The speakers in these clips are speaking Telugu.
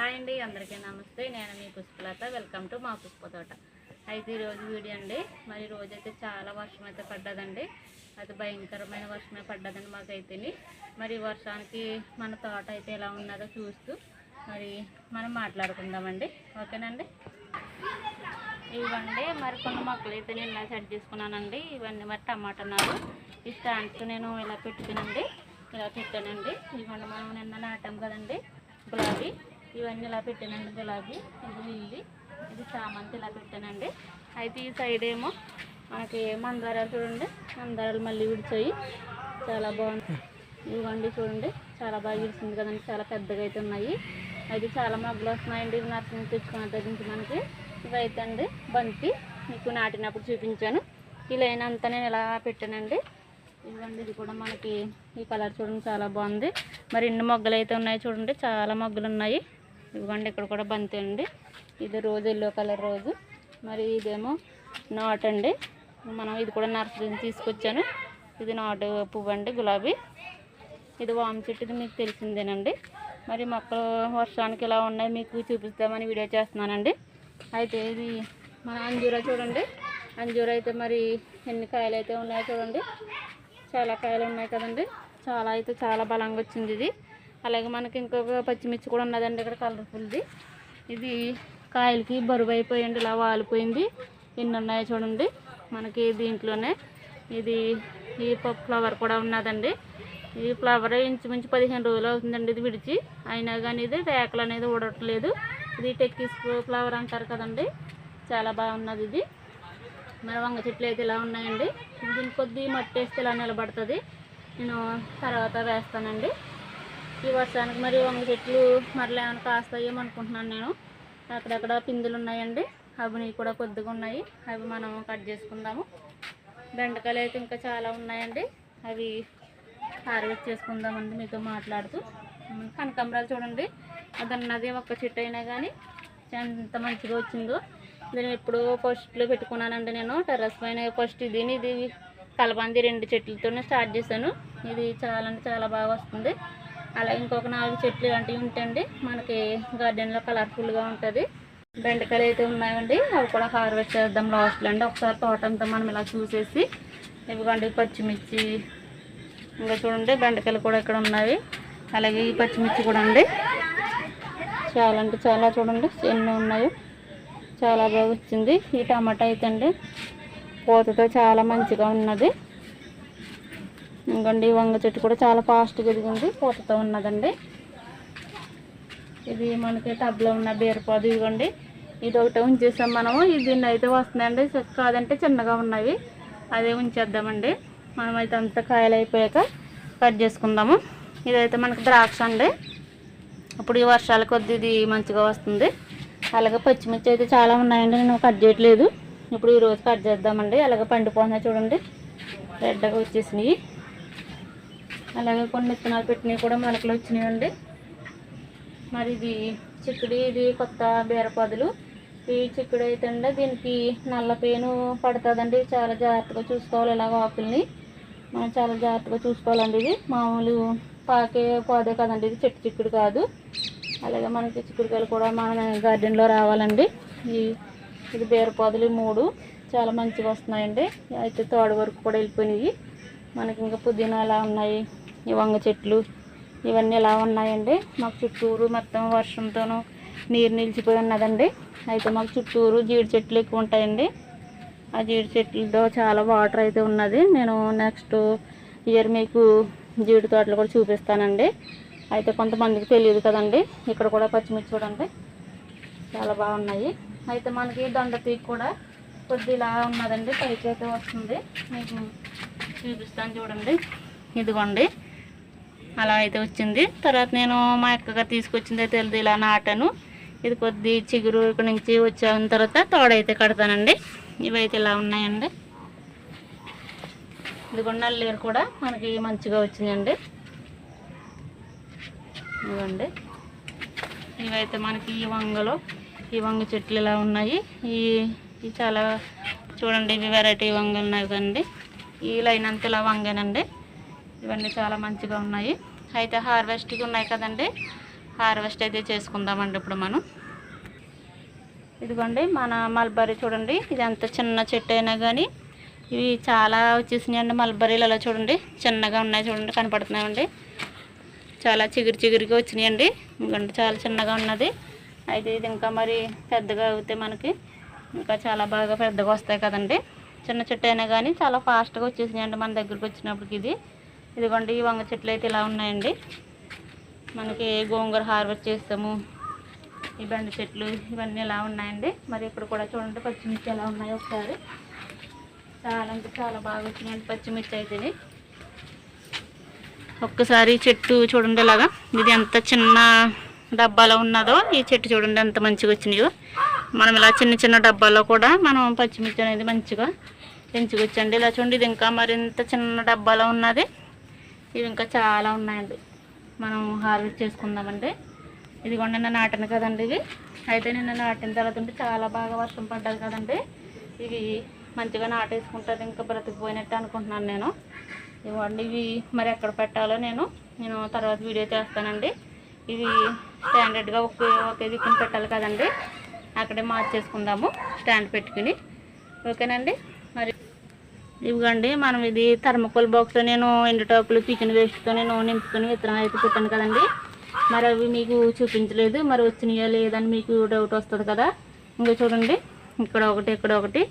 హాయ్ అండి, అందరికీ నమస్తే. నేను మీ పుష్పలత. వెల్కమ్ టు మా పుష్ప తోట. అయితే ఈరోజు వీడియో అండి. మరి రోజైతే చాలా వర్షం అయితే పడ్డదండి. అది భయంకరమైన వర్షమే పడ్డదండి మాకైతే. మరి వర్షానికి మన తోట అయితే ఎలా ఉన్నదో చూస్తూ మరి మనం మాట్లాడుకుందామండి. ఓకేనండి. ఇవ్వండి మరి కొన్ని మొక్కలు అయితే నేను ఇలా సెట్ చేసుకున్నానండి. ఇవన్నీ మరి టమాటా నారు ఈ స్టాండ్స్ నేను ఇలా పెట్టుకునండి, ఇలా పెట్టానండి. ఇవ్వండి మనం నిన్న నాటాం కదండి గులాబీ, ఇవన్నీ ఇలా పెట్టానండి. గులాబీ, ఇది లిల్లీ, ఇది చామంతి ఇలా పెట్టానండి. అయితే ఈ సైడ్ ఏమో మనకి మందారాలు చూడండి, మందారాలు మళ్ళీ విడిచాయి, చాలా బాగుంది. ఇవ్వండి చూడండి, చాలా బాగా విడిచింది కదండి, చాలా పెద్దగా అయితే ఉన్నాయి. అయితే చాలా మొగ్గలు వస్తున్నాయండి. ఇవి నర్సరీ తెచ్చుకున్న దగ్గర నుంచి మనకి ఇవైతే అండి బంతి మీకు నాటినప్పుడు చూపించాను. ఈ లైన్ అంతా నేను ఇలా పెట్టానండి. ఇవ్వండి, ఇది కూడా మనకి ఈ కలర్ చూడండి చాలా బాగుంది. మరి ఎన్ని మొగ్గలు అయితే ఉన్నాయి చూడండి, చాలా మొగ్గలు ఉన్నాయి. ఇవ్వండి, ఇక్కడ కూడా బంతి అండి. ఇది రోజు ఎల్లో కలర్ రోజు. మరి ఇదేమో నాట్ అండి, మనం ఇది కూడా నర్సరీని తీసుకొచ్చాను. ఇది నాటు పువ్వు అండి, గులాబీ. ఇది వామ చెట్టు, ఇది మీకు తెలిసిందేనండి. మరి మొక్కలు వర్షానికి ఇలా ఉన్నాయి మీకు చూపిస్తామని వీడియో చేస్తున్నానండి. అయితే ఇది మన అంజూరా చూడండి. అంజూరా అయితే మరి ఎన్ని కాయలు అయితే ఉన్నాయో చూడండి, చాలా కాయలు ఉన్నాయి కదండి. చాలా బలంగా వచ్చింది ఇది. అలాగే మనకి ఇంకొక పచ్చిమిర్చి కూడా ఉన్నదండి ఇక్కడ, కలర్ఫుల్ది. ఇది కాయలకి బరువు అయిపోయింది, ఇలా వాలిపోయింది. ఎన్ని ఉన్నాయో చూడండి మనకి దీంట్లోనే. ఇది ఈ ఫ్లవర్ కూడా ఉన్నదండి. ఈ ఫ్లవర్ ఇంచుమించు 15 రోజులు అవుతుందండి ఇది విడిచి. అయినా కానీ ఇది రేకలు అనేది ఊడట్లేదు. ఇది టెక్కిస్ ఫ్లవర్ అంటారు కదండి, చాలా బాగున్నది ఇది. మరి వంగ చెట్లు అయితే ఇలా ఉన్నాయండి. దీనికి కొద్ది మట్టి వేస్తే ఇలా నిలబడుతుంది. నేను తర్వాత వేస్తానండి. ఈ వర్షానికి మరి వంగ చెట్లు మరలా ఏమైనా కాస్తాయేమో అనుకుంటున్నాను నేను. అక్కడక్కడ పిందులు ఉన్నాయండి, అవి కూడా కొద్దిగా ఉన్నాయి, అవి మనం కట్ చేసుకుందాము. బెండకాయలు అయితే ఇంకా చాలా ఉన్నాయండి, అవి హార్వెస్ట్ చేసుకుందామండి మీతో మాట్లాడుతూ. కనకాంబరాలు చూడండి, అది అన్నది ఒక్క చెట్టు అయినా కానీ ఎంత మంచిగా వచ్చిందో. నేను ఎప్పుడో ఫస్ట్లో పెట్టుకున్నానండి నేను టెర్రస్ పైన. ఫస్ట్ ఇది కలబంది 2 చెట్లతోనే స్టార్ట్ చేశాను. ఇది చాలా అంటే చాలా బాగా వస్తుంది. అలా ఇంకొక 4 చెట్లు ఇలాంటివి ఉంటాయండి మనకి గార్డెన్లో, కలర్ఫుల్గా ఉంటుంది. బెండకాయలు అయితే ఉన్నాయండి, అవి కూడా హార్వెస్ట్ చేద్దాం లాస్ట్లో అండి. ఒకసారి తోట అంతా మనం ఇలా చూసేసి. ఇవ్వండి పచ్చిమిర్చి, ఇంకా చూడండి బెండకాయలు కూడా ఇక్కడ ఉన్నాయి. అలాగే ఈ పచ్చిమిర్చి కూడా అండి, చాలా అంటే చాలా చూడండి ఎన్ని ఉన్నాయో, చాలా బాగా వచ్చింది. ఈ టమాటా అయితే అండి పూతతో చాలా మంచిగా ఉన్నది. ఇంకోండి వంగ చెట్టు కూడా చాలా ఫాస్ట్గా ఎదిగింది, పూతతో ఉన్నదండి. ఇది మనకి టబ్లో ఉన్న బీరపాదు. ఇవ్వండి, ఇది ఒకటే ఉంచేసాం మనము. దీన్ని అయితే వస్తుందండి, కాదంటే చిన్నగా ఉన్నవి, అదే ఉంచేద్దామండి. మనమైతే అంత కాయలు అయిపోయాక కట్ చేసుకుందాము. ఇదైతే మనకి ద్రాక్ష అండి, ఇప్పుడు ఈ వర్షాల కొద్ది ఇది మంచిగా వస్తుంది. అలాగే పచ్చిమిర్చి అయితే చాలా ఉన్నాయండి, నేను కట్ చేయట్లేదు. ఇప్పుడు ఈరోజు కట్ చేద్దామండి. అలాగే పండిపోతున్నాయి చూడండి, రెడ్గా వచ్చేసినాయి. అలాగే కొన్ని విత్తనాలు పెట్టినవి కూడా మొలకలు వచ్చినాయండి. మరి ఇది చిక్కుడు, ఇది కొత్త బీరపాదులు. ఈ చిక్కుడు అయితే అండి దీనికి నల్ల పేను పడుతుందండి, చాలా జాగ్రత్తగా చూసుకోవాలి. ఇలాగ ఆకుల్ని మనం చాలా జాగ్రత్తగా చూసుకోవాలండి. ఇది మామూలు పాకే పోదే కదండి, ఇది చెట్టు చిక్కుడు కాదు. అలాగే మనకి చిక్కుడుకాయలు కూడా మన గార్డెన్లో రావాలండి. ఇది బీరపాదులు 3 చాలా మంచిగా వస్తున్నాయండి. అయితే తోడ వరకు కూడా వెళ్ళిపోయినాయి. మనకి ఇంకా పుదీనా ఎలా ఉన్నాయి, ఈ వంగ చెట్లు ఇవన్నీ ఎలా ఉన్నాయండి. మాకు చుట్టూరు మొత్తం వర్షంతోనూ నీరు నిలిచిపోయి ఉన్నదండి. అయితే మాకు చుట్టూరు జీడి చెట్లు ఎక్కువ ఉంటాయండి. ఆ జీడి చెట్లతో చాలా వాటర్ అయితే ఉన్నది. నేను నెక్స్ట్ ఇయర్ మీకు జీడి తోటలు కూడా చూపిస్తానండి. అయితే కొంతమందికి తెలియదు కదండి. ఇక్కడ కూడా పచ్చిమిర్చి చూడండి చాలా బాగున్నాయి. అయితే మనకి దొండతీగ కూడా కొద్ది ఇలా ఉన్నదండి, పైకి అయితే వస్తుంది, మీకు చూపిస్తాను చూడండి. ఇదిగోండి అలా అయితే వచ్చింది. తర్వాత నేను మా అక్కగా తీసుకొచ్చింది అయితే ఇలా నాటాను. ఇది కొద్ది చిగురు ఇక్కడ నుంచి వచ్చిన తర్వాత తోడైతే కడతానండి. ఇవైతే ఇలా ఉన్నాయండి. ఇదిగోండి నల్లేరు కూడా మనకి మంచిగా వచ్చిందండి. ఇవ్వండి, ఇవైతే మనకి ఈ వంగ చెట్లు ఇలా ఉన్నాయి. ఈ చాలా చూడండి, ఇవి వెరైటీ వంగలు ఉన్నాయి కదండి. ఈ లైన్ అంతా ఇలా వంగేనండి. ఇవన్నీ చాలా మంచిగా ఉన్నాయి. అయితే హార్వెస్ట్కి ఉన్నాయి కదండి, హార్వెస్ట్ అయితే చేసుకుందామండి ఇప్పుడు మనం. ఇదిగోండి మన మల్బరీ చూడండి, ఇది ఎంత చిన్న చెట్టు అయినా కానీ ఇవి చాలా వచ్చేసినాయండి. మల్బరీలు అలా చూడండి చిన్నగా ఉన్నాయి, చూడండి కనపడుతున్నాయండి. చాలా చిగురిగా వచ్చినాయండి. ఎందుకంటే చాలా చిన్నగా ఉన్నది. అయితే ఇది ఇంకా మరి పెద్దగా అవుతే మనకి ఇంకా చాలా బాగా పెద్దగా వస్తాయి కదండి. చిన్న చెట్టు అయినా కానీ చాలా ఫాస్ట్గా వచ్చేసినాయండి మన దగ్గరికి వచ్చినప్పటికి. ఇదిగోండి ఈ వంగ చెట్లు అయితే ఇలా ఉన్నాయండి. మనకి గోంగూర హార్వెస్ట్ చేస్తాము. ఈ బెండ చెట్లు ఇవన్నీ ఇలా ఉన్నాయండి. మరి ఇప్పుడు కూడా చూడండి పచ్చిమిర్చి ఎలా ఉన్నాయో ఒకసారి. చాలా అంటే చాలా బాగా వచ్చినాయండి పచ్చిమిర్చి అయితే. ఒక్కసారి చెట్టు చూడండి ఇలాగా, ఇది ఎంత చిన్న డబ్బాలో ఉన్నదో ఈ చెట్టు చూడండి ఎంత మంచిగా వచ్చినాయో. మనం ఇలా చిన్న డబ్బాలో కూడా మనం పచ్చిమిర్చి అనేది మంచిగా పెంచుకొచ్చండి. ఇలా చూడండి ఇది ఇంకా మరింత చిన్న డబ్బాలో ఉన్నది. ఇవి ఇంకా చాలా ఉన్నాయండి, మనం హార్వెస్ట్ చేసుకుందామండి. ఇదిగోండి నిన్న నాటిన కదండి ఇవి. అయితే నిన్న నాటిన తర్వాత ఉంటే చాలా బాగా వర్షం పడ్డది కదండి. ఇవి మంచిగా నాటేసుకుంటుంది, ఇంకా బ్రతికిపోయినట్టు అనుకుంటున్నాను నేను. ఇవ్వండి ఇవి మరి ఎక్కడ పెట్టాలో నేను తర్వాత వీడియో చేస్తానండి. ఇవి స్టాండర్డ్గా ఒకే దిక్కున పెట్టాలి కదండి, అక్కడే మార్చేసుకుందాము స్టాండ్ పెట్టుకుని. ఓకేనండి. మరి ఇవ్వండి మనం ఇది థర్మకోల్ బాక్స్ నేను ఎండుటాకులు కిచెన్ వేస్ట్తో నేను నింపుకొని విత్తనం అయితే పెట్టాను కదండి. మరి అవి మీకు చూపించలేదు, మరి వచ్చినాయా లేదని మీకు డౌట్ వస్తుంది కదా. ఇంకా చూడండి ఇక్కడ ఒకటి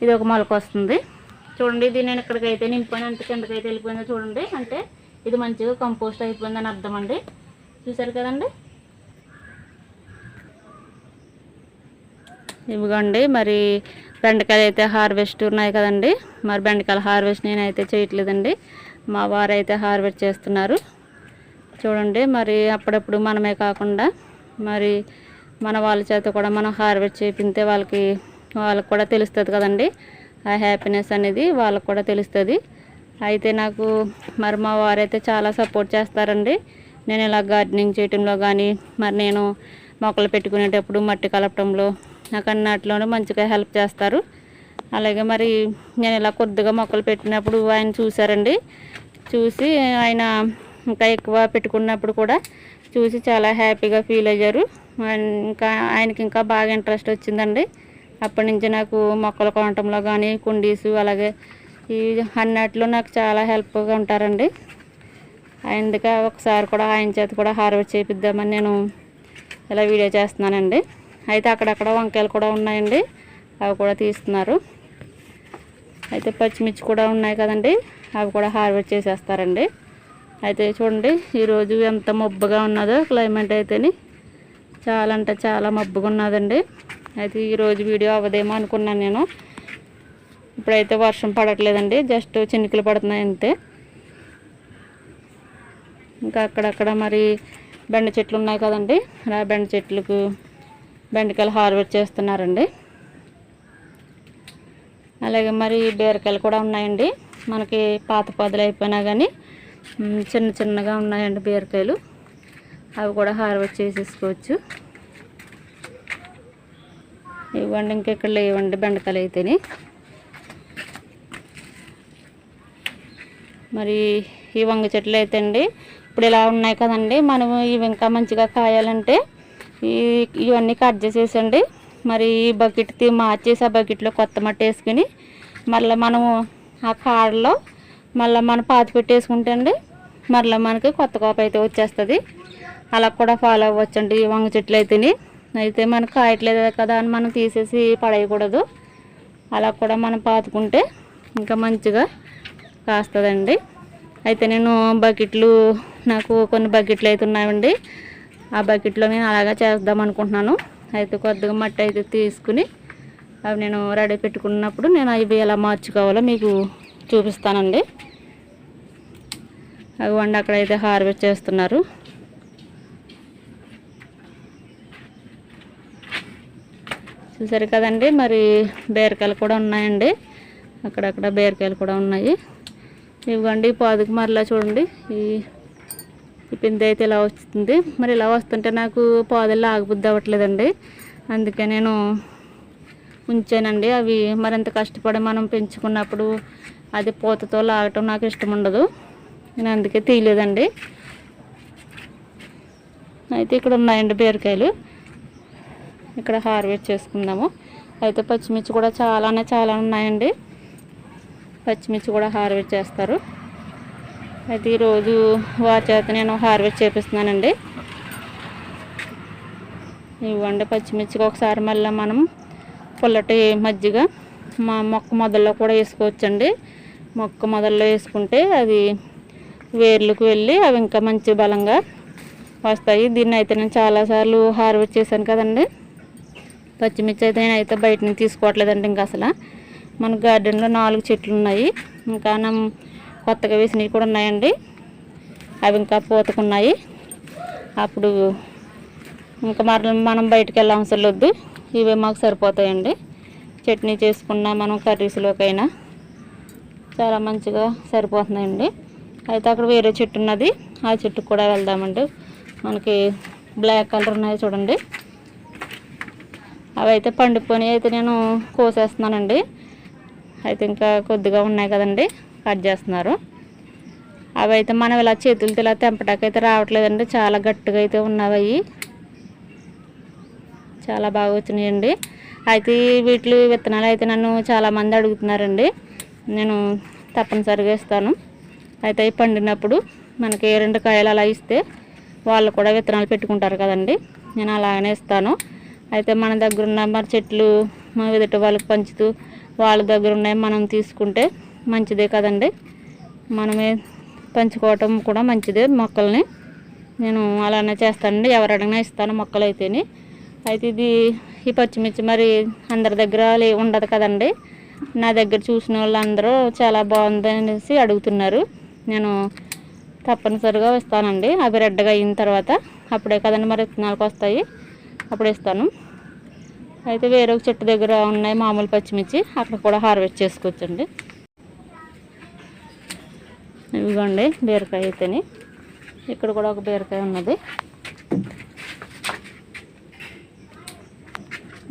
ఇది ఒక మొలక వస్తుంది చూడండి. ఇది నేను ఇక్కడికైతే నింపాను, అంటే కిందకైతే వెళ్ళిపోయిందో చూడండి. అంటే ఇది మంచిగా కంపోస్ట్ అయిపోయిందని అర్థం అండి. చూసారు కదండి. ఇవ్వండి మరి బెండకాయలు అయితే హార్వెస్ట్ ఉన్నాయి కదండి. మరి బెండకాయల హార్వెస్ట్ నేనైతే చేయట్లేదండి, మా వారు అయితే హార్వెస్ట్ చేస్తున్నారు చూడండి. మరి అప్పుడప్పుడు మనమే కాకుండా మరి మన వాళ్ళ చేత కూడా మనం హార్వెస్ట్ చేపితే వాళ్ళకి కూడా తెలుస్తుంది కదండి. ఆ హ్యాపీనెస్ అనేది వాళ్ళకు కూడా తెలుస్తుంది. అయితే నాకు మరి మా వారైతే చాలా సపోర్ట్ చేస్తారండి. నేను ఇలా గార్డెనింగ్ చేయటంలో కానీ, మరి నేను మొక్కలు పెట్టుకునేటప్పుడు మట్టి కలపటంలో నాకు అన్నిటిలోనూ మంచిగా హెల్ప్ చేస్తారు. అలాగే మరి నేను ఇలా కొద్దిగా మొక్కలు పెట్టినప్పుడు ఆయన చూసారండి. చూసి ఆయన ఇంకా ఎక్కువ పెట్టుకున్నప్పుడు కూడా చూసి చాలా హ్యాపీగా ఫీల్ అయ్యారు. ఇంకా ఆయనకి ఇంకా బాగా ఇంట్రెస్ట్ వచ్చిందండి. అప్పటి నుంచి నాకు మొక్కలు కొనటంలో కానీ, కుండీసు అలాగే ఈ అన్నిటిలో నాకు చాలా హెల్ప్గా ఉంటారండి. అందుకే ఒకసారి కూడా ఆయన చేత కూడా హార్వెస్ట్ చేపిద్దామని నేను ఇలా వీడియో చేస్తున్నానండి. అయితే అక్కడక్కడ వంకాయలు కూడా ఉన్నాయండి, అవి కూడా తీస్తున్నారు. అయితే పచ్చిమిర్చి కూడా ఉన్నాయి కదండి, అవి కూడా హార్వెస్ట్ చేసేస్తారండి. అయితే చూడండి ఈరోజు ఎంత మబ్బుగా ఉన్నదో క్లైమేట్ అయితేని చాలా అంటే చాలా మబ్బుగా ఉన్నదండి. అయితే ఈరోజు వీడియో అవ్వదేమో అనుకున్నాను నేను. ఇప్పుడైతే వర్షం పడట్లేదండి, జస్ట్ చినుకులు పడుతున్నాయి అంతే. ఇంకా అక్కడక్కడ మరి బెండ చెట్లు ఉన్నాయి కదండి, ఆ బెండ చెట్లకు బెండకాయలు హార్వెస్ట్ చేస్తున్నారండి. అలాగే మరి బీరకాయలు కూడా ఉన్నాయండి. మనకి పాత పొదలు అయిపోయినా కానీ చిన్నగా ఉన్నాయండి బీరకాయలు, అవి కూడా హార్వెస్ట్ చేసేసుకోవచ్చు. ఇవ్వండి ఇంకెక్కడ లేవండి బెండకాయలు అయితేనే. మరి ఈ వంగ చెట్లు అయితే అండి ఇప్పుడు ఇలా ఉన్నాయి కదండి, మనము ఇవి ఇంకా మంచిగా కాయాలంటే ఇవన్నీ కట్ చేసేసండి. మరి ఈ బకెట్ మార్చేసి ఆ బకెట్లో కొత్త మట్టి వేసుకుని మళ్ళీ మనము ఆ కాడలో మళ్ళీ మనం పాతి పెట్టేసుకుంటే అండి మళ్ళీ మనకి కొత్త కాపు అయితే వచ్చేస్తుంది. అలా కూడా ఫాలో అవ్వచ్చండి ఈ వంగ చెట్లు అయితేనే. అయితే మనకు కాయట్లేదు కదా అని మనం తీసేసి పడేయకూడదు, అలా కూడా మనం పాతుకుంటే ఇంకా మంచిగా కాస్తుందండి. అయితే నేను బకెట్లు నాకు కొన్ని బకెట్లు అయితే ఉన్నాయండి, ఆ బకెట్లో నేను అలాగా చేద్దాం అనుకుంటున్నాను. అయితే కొద్దిగా మట్టి అయితే తీసుకుని అవి నేను రెడీ పెట్టుకున్నప్పుడు నేను అవి ఎలా మార్చుకోవాలో మీకు చూపిస్తానండి. అవి వండి అక్కడైతే హార్వెస్ట్ చేస్తున్నారు. చూసారు కదండి. మరి బీరకాయలు కూడా ఉన్నాయండి, అక్కడక్కడ బీరకాయలు కూడా ఉన్నాయి. ఇవ్వండి పాదుకు మరలా చూడండి ఈ పిండి అయితే ఇలా వస్తుంది. మరి ఇలా వస్తుంటే నాకు పాదుల్లో ఆగబుద్ధి అవ్వట్లేదండి, అందుకే నేను ఉంచానండి. అవి మరింత కష్టపడి మనం పెంచుకున్నప్పుడు అది పూతతో లాగటం నాకు ఇష్టం ఉండదు, నేను అందుకే తీయలేదండి. అయితే ఇక్కడ ఉన్నాయండి బీరకాయలు, ఇక్కడ హార్వెస్ట్ చేసుకుందాము. అయితే పచ్చిమిర్చి కూడా చాలా ఉన్నాయండి, పచ్చిమిర్చి కూడా హార్వెస్ట్ చేస్తారు. అయితే ఈరోజు వారి చేత నేను హార్వెస్ట్ చేపిస్తున్నానండి. ఇవ్వండి పచ్చిమిర్చికి ఒకసారి మళ్ళీ మనం పుల్లటి మజ్జిగ మొక్క మొదల్లో కూడా వేసుకోవచ్చండి. మొక్క మొదల్లో వేసుకుంటే అది వేర్లకు వెళ్ళి అవి ఇంకా మంచి బలంగా వస్తాయి. దీన్ని అయితే నేను చాలాసార్లు హార్వెస్ట్ చేశాను కదండి. పచ్చిమిర్చి అయితే నేనైతే బయట నుంచి తీసుకోవట్లేదండి. ఇంకా అసలు మన గార్డెన్లో 4 చెట్లు ఉన్నాయి, ఇంకా కొత్తగా వేసినవి కూడా ఉన్నాయండి. అవి ఇంకా పూతకున్నాయి. అప్పుడు ఇంకా మనం బయటకు వెళ్ళే అవసరం లేదు, ఇవే మాకు సరిపోతాయండి. చట్నీ చేసుకున్నా మనం కర్రీస్లోకైనా చాలా మంచిగా సరిపోతున్నాయండి. అయితే అక్కడ వేరే చెట్టు ఉన్నది, ఆ చెట్టుకు కూడా వెళ్దామండి. మనకి బ్లాక్ కలర్ ఉన్నాయి చూడండి, అవి అయితే పండిపోయి అయితే నేను కోసేస్తున్నానండి. అయితే ఇంకా కొద్దిగా ఉన్నాయి కదండి, కట్ చేస్తున్నారు. అవి అయితే మనం ఇలా చేతులతో ఇలా తెంపటాకైతే రావట్లేదండి, చాలా గట్టిగా అయితే ఉన్నవి, చాలా బాగా వచ్చినాయండి. అయితే వీటి విత్తనాలు అయితే నన్ను చాలామంది అడుగుతున్నారండి, నేను తప్పనిసరిగా ఇస్తాను. అయితే అవి పండినప్పుడు మనకి 2 కాయలు అలా ఇస్తే వాళ్ళు కూడా విత్తనాలు పెట్టుకుంటారు కదండి, నేను అలాగనే ఇస్తాను. అయితే మన దగ్గర ఉన్న మరి చెట్లు ఎదుట వాళ్ళకి పంచుతూ వాళ్ళ దగ్గర ఉన్నాయి మనం తీసుకుంటే మంచిదే కదండి. మనమే పంచుకోవటం కూడా మంచిదే మొక్కల్ని. నేను అలానే చేస్తానండి, ఎవరు అడిగినా ఇస్తాను మొక్కలు అయితేని. అయితే ఈ పచ్చిమిర్చి మరి అందరి దగ్గర ఉండదు కదండి. నా దగ్గర చూసిన వాళ్ళందరూ చాలా బాగుంది అనేసి అడుగుతున్నారు. నేను తప్పనిసరిగా ఇస్తానండి. అవి రెడ్గా అయిన తర్వాత అప్పుడే కదండి మరి విత్తనాలకు వస్తాయి, అప్పుడు ఇస్తాను. అయితే వేరే ఒక చెట్టు దగ్గర ఉన్నాయి మామూలు పచ్చిమిర్చి, అక్కడ కూడా హార్వెస్ట్ చేసుకోవచ్చండి. ఇదిగోండి బీరకాయ అయితేని, ఇక్కడ కూడా ఒక బీరకాయ ఉన్నది,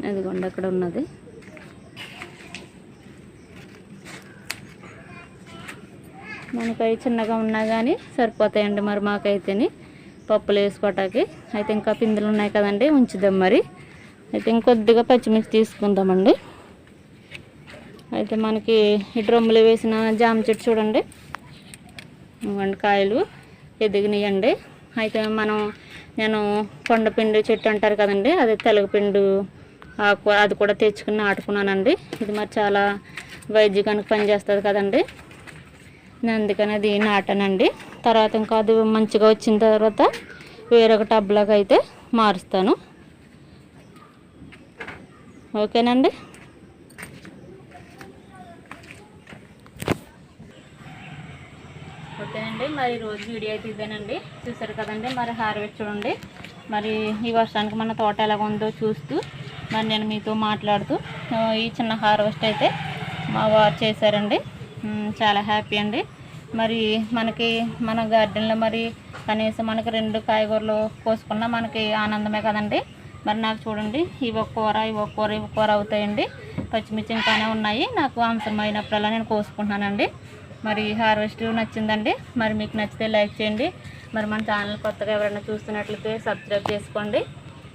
ఇదిగోండి అక్కడ ఉన్నది. మనకై చిన్నగా ఉన్నా కానీ సరిపోతాయండి మరి మాకైతేని పప్పులు వేసుకోవటానికి. అయితే ఇంకా పిందులు ఉన్నాయి కదండి, ఉంచుదాం మరి. అయితే ఇంకొద్దిగా పచ్చిమిర్చి తీసుకుందామండి. అయితే మనకి ఈ డ్రమ్ములు వేసిన జామ చెట్టు చూడండి, ఇవ్వండి కాయలు ఎదిగినాయండి. అయితే నేను కొండపిండి చెట్టు అంటారు కదండి, అది తెలగపిండు ఆకు, అది కూడా తెచ్చుకుని నాటుకున్నానండి. ఇది మరి చాలా వైద్యకానికి పనిచేస్తుంది కదండి, నేను అందుకని అది నాటానండి. తర్వాత ఇంకా అది మంచిగా వచ్చిన తర్వాత వేరొక టబ్లోకి అయితే మారుస్తాను. ఓకేనండి. ఓకేనండి, మరి ఈరోజు వీడియో అయితే ఇదేనండి. చూసారు కదండి, మరి హార్వెస్ట్ చూడండి. మరి ఈ వర్షానికి మన తోట ఎలా ఉందో చూస్తూ మరి నేను మీతో మాట్లాడుతూ ఈ చిన్న హార్వెస్ట్ అయితే మా వారు చేశారండి. చాలా హ్యాపీ అండి. మరి మనకి మన గార్డెన్లో మరి కనీసం మనకి 2 కాయగూరలు కోసుకున్నా మనకి ఆనందమే కదండి. మరి నాకు చూడండి, ఇవి ఒక కూర అవుతాయండి. పచ్చిమిర్చి ఇంకానే ఉన్నాయి, నాకు అవసరమైనప్పుడల్లా నేను కోసుకుంటున్నానండి. మరి హార్వెస్ట్ నచ్చిందండి. మరి మీకు నచ్చితే లైక్ చేయండి. మరి మన ఛానల్ కొత్తగా ఎవరైనా చూస్తున్నట్లయితే సబ్స్క్రైబ్ చేసుకోండి.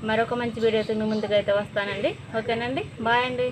మరొక మంచి వీడియోతో మీ ముందుకైతే వస్తానండి. ఓకేనండి, బాయ్ అండి.